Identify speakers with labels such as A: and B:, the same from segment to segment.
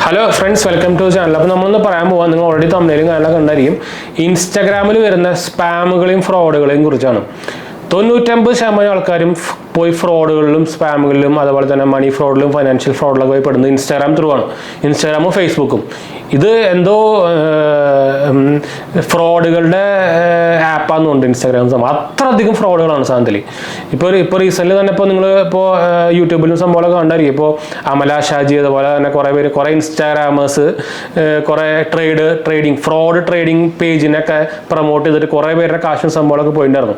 A: Hello friends, welcome to channel. അപ്പോൾ നമ്മളൊന്ന് പറയാൻ പോകാം, നിങ്ങൾ ഓൾറെഡി തമ്മിലും കാര്യങ്ങളൊക്കെ ഉണ്ടായിരിക്കും. ഇൻസ്റ്റാഗ്രാമിൽ വരുന്ന സ്പാമുകളെയും ഫ്രോഡുകളെയും കുറിച്ചാണ്. 99% ആൾക്കാരും പോയി ഫ്രോഡുകളിലും സ്പാമുകളിലും അതുപോലെ തന്നെ മണി ഫ്രോഡിലും ഫൈനാൻഷ്യൽ ഫ്രോഡിലൊക്കെ പോയി പെടുന്നത് ഇൻസ്റ്റാഗ്രാം ത്രൂ ആണ്. ഇൻസ്റ്റാഗ്രാമും ഫേസ്ബുക്കും ഇത് എന്തോ ഫ്രോഡുകളുടെ ആപ്പാണെന്നുണ്ട് ഇൻസ്റ്റാഗ്രാം. അത്രയധികം ഫ്രോഡുകളാണ് സാധനത്തിൽ. ഇപ്പോൾ റീസെൻ്റ് തന്നെ നിങ്ങൾ യൂട്യൂബിലും സംഭവമൊക്കെ കണ്ടായിരിക്കും. ഇപ്പോൾ അമല ഷാജി അതുപോലെ തന്നെ കുറേ ഇൻസ്റ്റാഗ്രാമേഴ്സ് കുറേ ഫ്രോഡ് ട്രേഡിംഗ് പേജിനൊക്കെ പ്രൊമോട്ട് ചെയ്തിട്ട് കുറേ പേരുടെ കാശും സംഭവമൊക്കെ പോയിട്ടുണ്ടായിരുന്നു.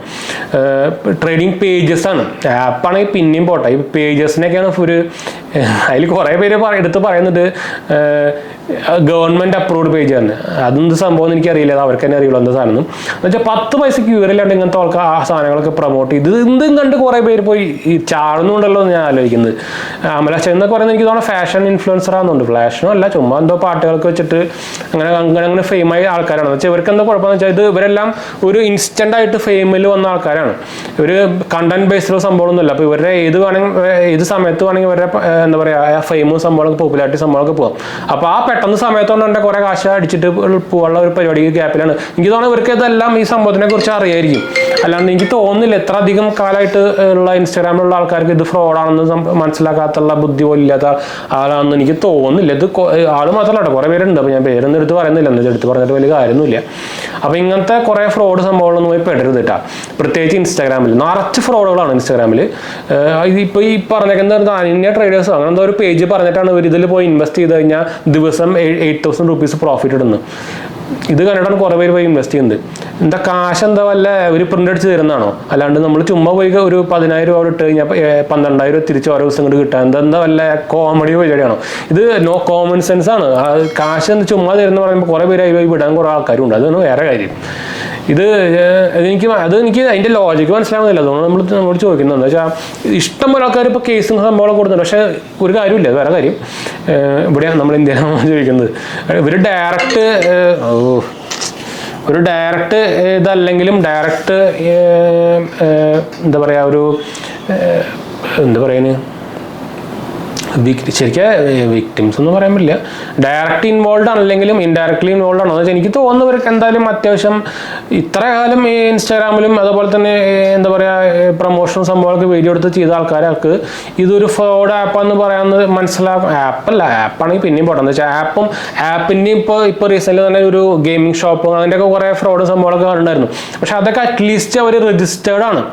A: ട്രേഡിംഗ് പേജസ് ആണ്, ആപ്പാണെങ്കിൽ പിന്നെയും പോട്ടെ. ഈ പേജസിനൊക്കെയാണ് അതിൽ കുറേ പേര് എടുത്ത് പറയുന്നത് ഗവൺമെൻറ് അപ്രൂവ്ഡ് പേജ് ആണ്. അതെന്ത് സംഭവം എന്ന് എനിക്കറിയില്ല, അത് അവർക്ക് തന്നെ അറിയുള്ളൂ എന്താ സാധനം എന്ന് വെച്ചാൽ. 10 പൈസക്ക് വിവരമില്ലാണ്ട് ഇങ്ങനത്തെ ആൾക്കാർ ആ സാധനങ്ങളൊക്കെ പ്രൊമോട്ട് ചെയ്ത് എന്തും കണ്ട് കുറേ പേര് പോയി ചാടുന്നുണ്ടല്ലോ എന്ന് ഞാൻ ആലോചിക്കുന്നത്. അമല എന്നൊക്കെ പറയുന്നത് എനിക്ക് തോന്നുന്നു ഫാഷൻ ഇൻഫ്ലുവൻസർ ആണെന്നുണ്ട്. ഫ്ലാഷനോ അല്ല, ചുമ്മാ എന്തോ പാട്ടുകൾക്ക് വെച്ചിട്ട് അങ്ങനെ ഫെയിമായ ആൾക്കാരാണ്. വെച്ചാൽ ഇവർക്ക് എന്താ കുഴപ്പമെന്ന് വെച്ചാൽ ഇവരെല്ലാം ഒരു ഇൻസ്റ്റൻ്റ് ആയിട്ട് ഫെയിമിൽ വന്ന ആൾക്കാരാണ്. ഇവർ കണ്ടന്റ് ബേസ്ഡ് സംഭവമൊന്നുമില്ല. അപ്പോൾ ഇവരുടെ ഏത് സമയത്ത് വേണമെങ്കിൽ ഇവരുടെ എന്താ പറയുക ഫെയിമും സംഭവമൊക്കെ പോപ്പുലാരിറ്റി സംഭവമൊക്കെ പോകാം. അപ്പോൾ ആ പെട്ടെന്ന് സമയത്തോണ്ട് എൻ്റെ കുറേ കാശ് അടിച്ചിട്ട് പോകാനുള്ള ഒരു പരിപാടി ഗ്യാപ്പിലാണ്. എനിക്ക് തോന്നുന്നു ഇവർക്ക് ഇതെല്ലാം ഈ സംഭവത്തിനെ കുറിച്ച് അറിയായിരിക്കും. അല്ലാണ്ട് എനിക്ക് തോന്നുന്നില്ല എത്ര അധികം കാലമായിട്ട് ഉള്ള ഇൻസ്റ്റാഗ്രാമിലുള്ള ആൾക്കാർക്ക് ഇത് ഫ്രോഡാണെന്ന് മനസ്സിലാക്കാത്തുള്ള ബുദ്ധി പോലും ഇല്ലാത്ത ആളാണെന്ന് എനിക്ക് തോന്നുന്നില്ല. ഇത് ആൾ മാത്രമല്ല കേട്ടോ, കുറേ പേരുണ്ട്. അപ്പോൾ ഞാൻ പേരൊന്നും എടുത്ത് പറയുന്നില്ല, എന്നിട്ട് എടുത്ത് പറഞ്ഞിട്ട് വലിയ കാര്യമൊന്നുമില്ല. അപ്പോൾ ഇങ്ങനത്തെ കുറേ ഫ്രോഡ് സംഭവങ്ങളൊന്നും പോയി പെടരുത് കേട്ടോ. പ്രത്യേകിച്ച് ഇൻസ്റ്റാഗ്രാമിൽ നിറച്ച് ഫ്രോഡുകളാണ് ഇൻസ്റ്റാഗ്രാമിൽ. ഇപ്പോൾ ഈ പറഞ്ഞേക്കുന്നത് അന്യ ട്രേഡേഴ്സോ അങ്ങനെ എന്തോ ഒരു പേജ് പറഞ്ഞിട്ടാണ് ഇവർ ഇതിൽ പോയി ഇൻവെസ്റ്റ് ചെയ്ത് കഴിഞ്ഞാൽ ദിവസം 8,000 rupees പ്രോഫിറ്റ് ഇടുന്നു. ഇത് കണ്ടിട്ടാണ് കുറേ പേര് പോയി ഇൻവെസ്റ്റ് ചെയ്യുന്നത്. എന്താ കാശ് എന്താ വല്ല ഒരു പ്രിൻ്റ് അടിച്ച് തരുന്നതാണോ? അല്ലാണ്ട് നമ്മൾ ചുമ്മാ പോയി ഒരു 10,000 രൂപ ഇട്ട് കഴിഞ്ഞാൽ 12,000 തിരിച്ച് ഓരോ ദിവസം കൊണ്ട് കിട്ടാൻ എന്താ വല്ല കോമഡി പരിപാടിയാണോ? ഇത് നോ കോമൺ സെൻസ് ആണ്. കാശ് എന്ത് ചുമ്മാ തരുന്ന പറയുമ്പോൾ കുറേ പേര് അതിൽ വിടാൻ കുറേ ആൾക്കാരും ഉണ്ട്. അതാണ് വേറെ കാര്യം. എനിക്ക് അതിൻ്റെ ലോജിക്ക് മനസ്സിലാവുന്നില്ല. അതുകൊണ്ട് നമ്മൾ ചോദിക്കുന്നത് എന്താ വെച്ചാൽ ഇഷ്ടം പോലെ ആൾക്കാർ ഇപ്പോൾ കേസും സംഭവം കൊടുക്കുന്നുണ്ട്. പക്ഷേ ഒരു കാര്യമില്ല, വേറെ കാര്യം ഇവിടെയാണ് നമ്മൾ ഇന്ത്യയിലാണ് ചോദിക്കുന്നത്. ഇവർ ഡയറക്റ്റ് ഇതല്ലെങ്കിലും ഡയറക്റ്റ് എന്താ പറയുക എന്താ പറയുന്നത് ശരിക്കും വിക്ടിംസ് ഒന്നും പറയാൻ പറ്റില്ല. ഡയറക്റ്റ് ഇൻവോൾവ് ആണെങ്കിലും ഇൻഡയറക്ട്ലി ഇൻവോൾവ് ആണോ എന്ന് വെച്ചാൽ എനിക്ക് തോന്നുന്നവർക്ക് എന്തായാലും അത്യാവശ്യം ഇത്ര കാലം ഈ ഇൻസ്റ്റാഗ്രാമിലും അതുപോലെ തന്നെ എന്താ പറയുക പ്രൊമോഷൻ സംഭവങ്ങളൊക്കെ വീഡിയോ എടുത്ത് ചെയ്ത ആൾക്കാർക്ക് ഇതൊരു ഫ്രോഡ് ആപ്പാന്ന് പറയാമെന്ന് മനസ്സിലാക്കും. ആപ്പാണെങ്കിൽ പിന്നെയും പോട്ടെന്ന് വെച്ചാൽ ആപ്പിൻ്റെയും ഇപ്പോൾ റീസെൻ്റ് തന്നെ ഒരു ഗെയിമിംഗ് ഷോപ്പ് അതിൻ്റെയൊക്കെ കുറേ ഫ്രോഡ് സംഭവങ്ങളൊക്കെ കണ്ടിട്ടുണ്ടായിരുന്നു. പക്ഷെ അതൊക്കെ അറ്റ്ലീസ്റ്റ് അവർ രജിസ്റ്റേർഡ് ആണ്.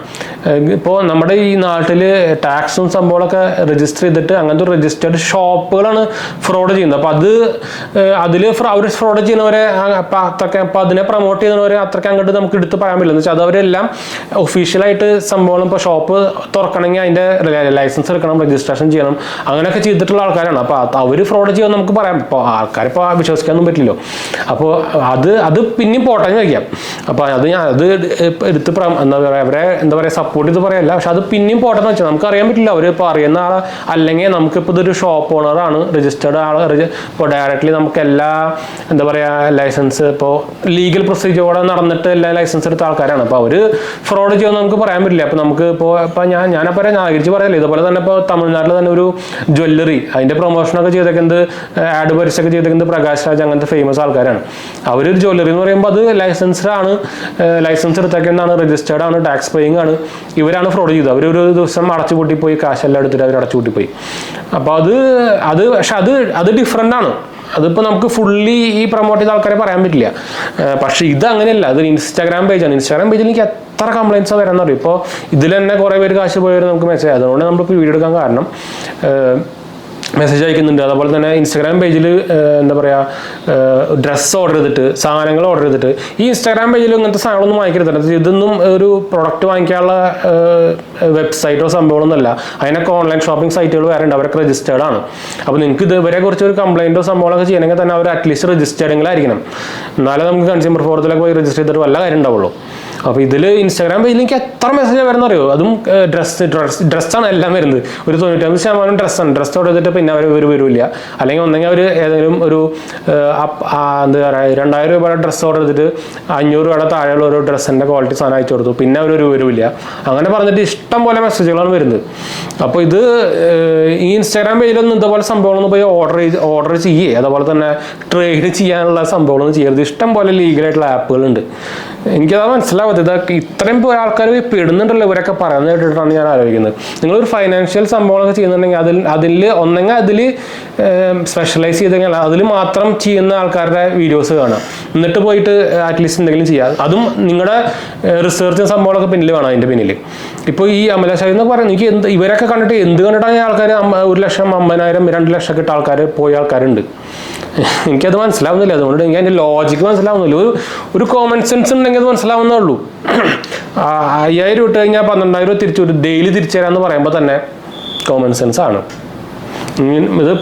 A: ഇപ്പോൾ നമ്മുടെ ഈ നാട്ടിൽ ടാക്സും സംഭവങ്ങളൊക്കെ രജിസ്റ്റർ ചെയ്തിട്ട് അങ്ങനത്തെ രജിസ്റ്റേർഡ് ഷോപ്പുകളാണ് ഫ്രോഡ് ചെയ്യുന്നത്. അപ്പോൾ അതിൽ അവർ ഫ്രോഡ് ചെയ്യുന്നവരെ അപ്പോൾ അതിനെ പ്രൊമോട്ട് ചെയ്യുന്നവരെ അത്രയ്ക്ക് അങ്ങോട്ട് നമുക്ക് എടുത്ത് പറയാൻ പറ്റില്ല. എന്ന് വെച്ചാൽ അതവരെല്ലാം ഒഫീഷ്യലായിട്ട് സംഭവം ഇപ്പോൾ ഷോപ്പ് തുറക്കണമെങ്കിൽ അതിൻ്റെ ലൈസൻസ് എടുക്കണം, രജിസ്ട്രേഷൻ ചെയ്യണം, അങ്ങനെയൊക്കെ ചെയ്തിട്ടുള്ള ആൾക്കാരാണ്. അപ്പോൾ അവർ ഫ്രോഡ് ചെയ്യുമെന്ന് നമുക്ക് പറയാം. ഇപ്പോൾ ആൾക്കാരിപ്പോൾ വിശ്വസിക്കാനൊന്നും പറ്റില്ലല്ലോ. അപ്പോൾ അത് പിന്നെയും പോട്ടെന്ന് വയ്ക്കാം. അപ്പോൾ അത് എടുത്ത് എന്താ പറയുക അവരെ എന്താ പറയുക സപ്പോർട്ട് ചെയ്ത് പറയല്ല. പക്ഷെ അത് പിന്നെയും പോട്ടെന്ന് വെച്ചാൽ നമുക്ക് അറിയാൻ പറ്റില്ല. അവർ ഇപ്പോൾ അറിയുന്ന ആൾ അല്ലെങ്കിൽ നമുക്കിപ്പോൾ ഇതൊരു ഷോപ്പ് ഓണറാണ്, രജിസ്റ്റേർഡ് ആൾ. ഇപ്പോൾ ഡയറക്റ്റ്ലി നമുക്ക് എല്ലാ എന്താ പറയുക ലൈസൻസ് ഇപ്പോൾ ലീഗൽ പ്രൊസീജിയറോടെ നടന്നിട്ട് എല്ലാ ലൈസൻസ് എടുത്ത ആൾക്കാരാണ്. അപ്പോൾ അവർ ഫ്രോഡ് ചെയ്യുമെന്ന് നമുക്ക് പറയാൻ പറ്റില്ല. അപ്പോൾ നമുക്ക് ഇപ്പോൾ ഞാനപ്പോൾ ന്യായീകരിച്ച് പറയല്ലേ. ഇതുപോലെ തന്നെ ഇപ്പോൾ തമിഴ്നാട്ടിൽ തന്നെ ഒരു ജ്വല്ലറി അതിൻ്റെ പ്രൊമോഷനൊക്കെ ചെയ്തേക്കുന്നത് ആഡ് പരസ്യമൊക്കെ ചെയ്തേക്കുന്നത് പ്രകാശ് രാജ് അങ്ങനത്തെ ഫേമസ് ആൾക്കാരാണ്. അവരൊരു ജ്വല്ലറി എന്ന് പറയുമ്പോൾ അത് ലൈസൻസ്ഡ് ആണ്, ലൈസൻസ് എടുത്തേക്കുന്നതാണ്, രജിസ്റ്റേർഡ് ആണ്, ടാക്സ് പേയിങ് ആണ്. ഇവരാണ് ഫ്രോഡ് ചെയ്തത്. അവരൊരു ദിവസം അടച്ചുപൂട്ടിപ്പോയി, കാശെല്ലാം എടുത്തിട്ട് അവർ അടച്ചുപൂട്ടിപ്പോയി. അപ്പോൾ പക്ഷെ അത് ഡിഫറെൻ്റ് ആണ്. അതിപ്പോൾ നമുക്ക് ഫുള്ളി ഈ പ്രൊമോട്ട് ചെയ്ത ആൾക്കാരെ പറയാൻ പറ്റില്ല. പക്ഷേ ഇത് അങ്ങനെയല്ല, അതൊരു ഇൻസ്റ്റാഗ്രാം പേജാണ്. ഇൻസ്റ്റാഗ്രാം പേജിൽ എനിക്ക് എത്ര കംപ്ലയിൻറ്റ്സ് വരാമെന്ന് അറിയും. ഇപ്പോൾ ഇതിൽ തന്നെ കുറേ പേര് കാശ് പോയവർ നമുക്ക് മെസ്സേജ്, അതുകൊണ്ട് നമ്മളിപ്പോൾ വീഡിയോ എടുക്കാൻ കാരണം മെസ്സേജ് അയക്കുന്നുണ്ട്. അതുപോലെ തന്നെ ഇൻസ്റ്റാഗ്രാം പേജിൽ എന്താ പറയുക ഡ്രസ്സ് ഓർഡർ ചെയ്തിട്ട് സാധനങ്ങൾ ഓർഡർ ചെയ്തിട്ട് ഈ ഇൻസ്റ്റാഗ്രാം പേജിൽ ഇങ്ങനത്തെ സാധനങ്ങളൊന്നും വാങ്ങിക്കരുത്. ഇതൊന്നും ഒരു പ്രൊഡക്റ്റ് വാങ്ങിക്കാനുള്ള വെബ്സൈറ്റോ സംഭവമൊന്നുമല്ല. അതിനൊക്കെ ഓൺലൈൻ ഷോപ്പിംഗ് സൈറ്റുകൾ വേറെ ഉണ്ട്, അവരൊക്കെ രജിസ്റ്റേർഡ് ആണ്. അപ്പോൾ നിങ്ങൾക്ക് ഇതുവരെ കുറിച്ച് ഒരു കംപ്ലയിൻറ്റോ സംഭവങ്ങളൊക്കെ ചെയ്യണമെങ്കിൽ തന്നെ അവർ അറ്റ്ലീസ്റ്റ് രജിസ്റ്റേർഡെങ്കിലും ആയിരിക്കണം. എന്നാലേ നമുക്ക് കൺസ്യൂമർ ഫോറത്തിലൊക്കെ പോയി രജിസ്റ്റർ ചെയ്തിട്ട് വല്ല കാര്യം ഉണ്ടാവുള്ളൂ. അപ്പോൾ ഇതിൽ ഇൻസ്റ്റാഗ്രാം പേജിൽ എനിക്ക് എത്ര മെസ്സേജ് വരുന്ന അറിയോ, അതും ഡ്രസ്സാണ് എല്ലാം വരുന്നത്. ഒരു 95% ഡ്രസ്സാണ്. ഡ്രസ്സ് കൊടുത്തിട്ട് പിന്നെ അവർ വരില്ല. അല്ലെങ്കിൽ ഒന്നെങ്കിൽ അവർ ഏതെങ്കിലും ഒരു എന്താ പറയുക 2000 രൂപയുടെ ഡ്രസ്സ് ഓർഡർ ചെയ്തിട്ട് 500 രൂപയുടെ താഴെയുള്ള ഒരു ഡ്രസ്സിൻ്റെ ക്വാളിറ്റി സാധനം അയച്ചു കൊടുത്തു, പിന്നെ അവർ വരില്ല. അങ്ങനെ പറഞ്ഞിട്ട് ഇഷ്ടം പോലെ മെസ്സേജുകളാണ് വരുന്നത്. അപ്പോൾ ഇത് ഈ ഇൻസ്റ്റാഗ്രാം പേജിലൊന്നും ഇതുപോലെ സംഭവങ്ങളൊന്നും പോയി ഓർഡർ ചെയ്യേ അതുപോലെ തന്നെ ട്രേഡ് ചെയ്യാനുള്ള സംഭവങ്ങളൊന്നും ചെയ്യരുത്. ഇഷ്ടം പോലെ ലീഗലായിട്ടുള്ള ആപ്പുകളുണ്ട്. എനിക്കത് മനസ്സിലാവാത്തത്. ഇതൊക്കെ ഇത്രയും ആൾക്കാർ പെടുന്നുണ്ടല്ലോ ഇവരൊക്കെ പറയുന്നത് കേട്ടിട്ടാണ് ഞാൻ ആലോചിക്കുന്നത്. നിങ്ങളൊരു ഫൈനാൻഷ്യൽ സംഭവങ്ങളൊക്കെ ചെയ്യുന്നുണ്ടെങ്കിൽ അതിൽ സ്പെഷ്യലൈസ് ചെയ്ത് കഴിഞ്ഞാൽ അതിൽ മാത്രം ചെയ്യുന്ന ആൾക്കാരുടെ വീഡിയോസ് കാണാം. എന്നിട്ട് പോയിട്ട് അറ്റ്ലീസ്റ്റ് എന്തെങ്കിലും ചെയ്യാം. അതും നിങ്ങളുടെ റിസർച്ച് സംഭവങ്ങളൊക്കെ പിന്നിൽ വേണം. അതിൻ്റെ പിന്നിൽ ഇപ്പോൾ ഈ അമല ഷാഹി എന്നൊക്കെ പറയുന്നത് എനിക്ക് ഇവരൊക്കെ കണ്ടിട്ട് കണ്ടിട്ടാണ് ആൾക്കാർ 1,50,000 2 ലക്ഷം ഇട്ട ആൾക്കാർ പോയ ആൾക്കാരുണ്ട്. എനിക്കത് മനസ്സിലാവുന്നില്ല. അതുകൊണ്ട് എനിക്ക് അതിൻ്റെ ലോജിക്ക് മനസ്സിലാവുന്നില്ല. ഒരു കോമൺ സെൻസ് ഉണ്ടെങ്കിൽ അത് മനസ്സിലാവുന്നേ ഉള്ളൂ. 5,000 ഇട്ട് കഴിഞ്ഞാൽ 12,000 ഡെയിലി തിരിച്ചു തരാമെന്ന് പറയുമ്പോൾ തന്നെ കോമൺ സെൻസ് ആണ്.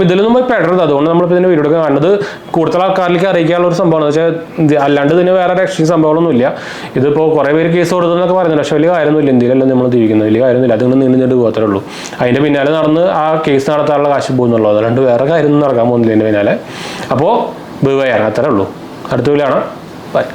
A: ഇതിലൊന്നും പോയി പെടരുത്. അതുകൊണ്ട് നമ്മളിപ്പോൾ ഇതിൻ്റെ വീഡിയോ ഒക്കെ കാണുന്നത് കൂടുതൽ ആൾക്കാരിലേക്ക് അറിയിക്കാനുള്ള ഒരു സംഭവമാണ്. വെച്ചാൽ അല്ലാണ്ട് ഇതിന് വേറെ രക്ഷയും സംഭവങ്ങളൊന്നുമില്ല. ഇതിപ്പോൾ കുറേ പേര് കേസ് കൊടുത്തെന്നൊക്കെ പറയുന്നത്, പക്ഷേ വലിയ കാര്യമൊന്നുമില്ല. ഇന്ത്യയിലല്ല നമ്മൾ ജീവിക്കുന്നത്, വലിയ കാര്യമൊന്നുമില്ല. അതിങ്ങനെ നീണ്ടു പോകത്തേ ഉള്ളൂ. അതിൻ്റെ പിന്നാലെ നടന്ന് ആ കേസ് നടത്താനുള്ള കാശ് പോകുന്നുള്ളൂ. അതുകൊണ്ട് വേറെ കാര്യമൊന്നും നടക്കാൻ പോകുന്നില്ല ഇതിൻ്റെ പിന്നാലെ. അപ്പോൾ ബൈ, അത്രേ ഉള്ളൂ. അടുത്ത വീഡിയോ കാണാം. ബൈ.